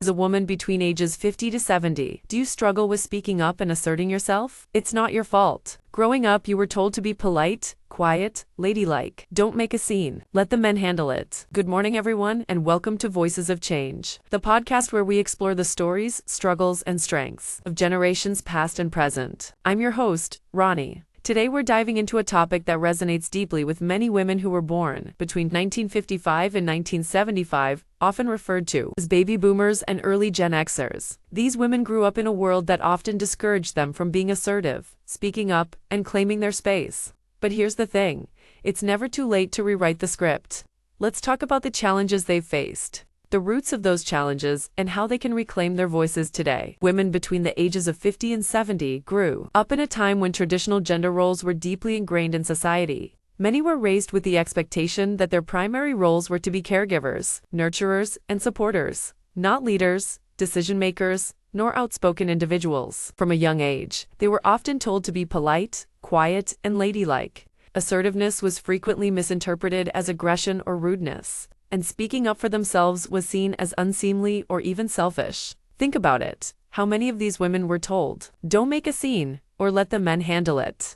As a woman between ages 50 to 70, do you struggle with speaking up and asserting yourself? It's not your fault. Growing up, you were told to be polite, quiet, ladylike. Don't make a scene. Let the men handle it. Good morning, everyone, and welcome to Voices of Change, the podcast where we explore the stories, struggles, and strengths of generations past and present. I'm your host, Rani. Today we're diving into a topic that resonates deeply with many women who were born between 1955 and 1975, often referred to as baby boomers and early Gen Xers. These women grew up in a world that often discouraged them from being assertive, speaking up, and claiming their space. But here's the thing, it's never too late to rewrite the script. Let's talk about the challenges they've faced, the roots of those challenges, and how they can reclaim their voices today. Women between the ages of 50 and 70 grew up in a time when traditional gender roles were deeply ingrained in society. Many were raised with the expectation that their primary roles were to be caregivers, nurturers, and supporters, not leaders, decision-makers, nor outspoken individuals. From a young age, they were often told to be polite, quiet, and ladylike. Assertiveness was frequently misinterpreted as aggression or rudeness, and speaking up for themselves was seen as unseemly or even selfish. Think about it. How many of these women were told, "Don't make a scene," or "Let the men handle it"?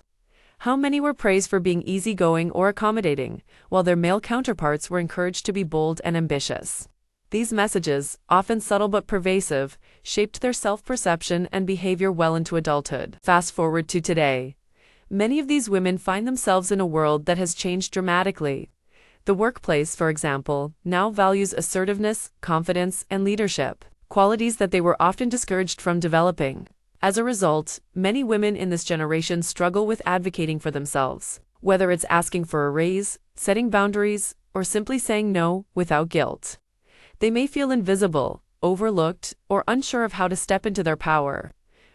How many were praised for being easygoing or accommodating, while their male counterparts were encouraged to be bold and ambitious? These messages, often subtle but pervasive, shaped their self-perception and behavior well into adulthood. Fast forward to today. Many of these women find themselves in a world that has changed dramatically. The workplace, for example, now values assertiveness, confidence, and leadership, qualities that they were often discouraged from developing. As a result, many women in this generation struggle with advocating for themselves, whether it's asking for a raise, setting boundaries, or simply saying no without guilt. They may feel invisible, overlooked, or unsure of how to step into their power.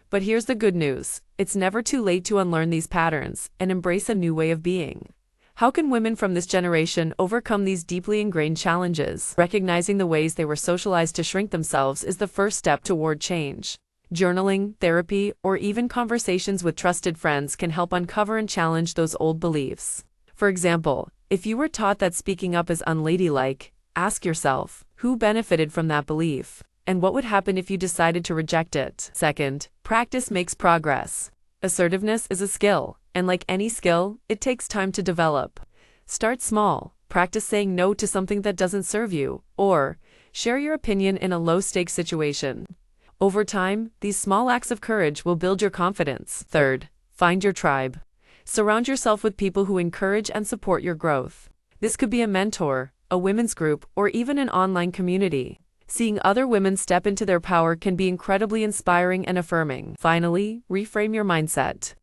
But here's the good news, it's never too late to unlearn these patterns and embrace a new way of being. How can women from this generation overcome these deeply ingrained challenges? Recognizing the ways they were socialized to shrink themselves is the first step toward change. Journaling, therapy, or even conversations with trusted friends can help uncover and challenge those old beliefs. For example, if you were taught that speaking up is unladylike, ask yourself, who benefited from that belief? And what would happen if you decided to reject it? Second, practice makes progress. Assertiveness is a skill, and like any skill, it takes time to develop. Start small, practice saying no to something that doesn't serve you, or share your opinion in a low-stakes situation. Over time, these small acts of courage will build your confidence. Third, find your tribe. Surround yourself with people who encourage and support your growth. This could be a mentor, a women's group, or even an online community. Seeing other women step into their power can be incredibly inspiring and affirming. Finally, reframe your mindset.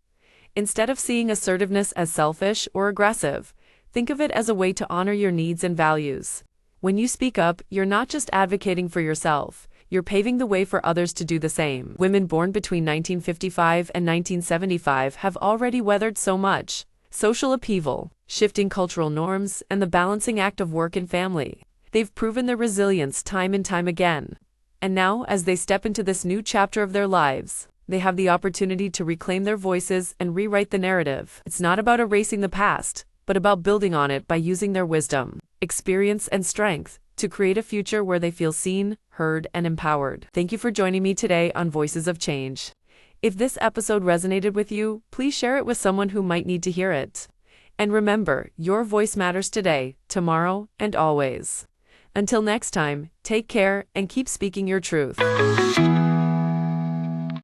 Instead of seeing assertiveness as selfish or aggressive, think of it as a way to honor your needs and values. When you speak up, you're not just advocating for yourself, you're paving the way for others to do the same. Women born between 1955 and 1975 have already weathered so much: social upheaval, shifting cultural norms, and the balancing act of work and family. They've proven their resilience time and time again. And now, as they step into this new chapter of their lives, they have the opportunity to reclaim their voices and rewrite the narrative. It's not about erasing the past, but about building on it by using their wisdom, experience, and strength to create a future where they feel seen, heard, and empowered. Thank you for joining me today on Voices of Change. If this episode resonated with you, please share it with someone who might need to hear it. And remember, your voice matters today, tomorrow, and always. Until next time, take care and keep speaking your truth.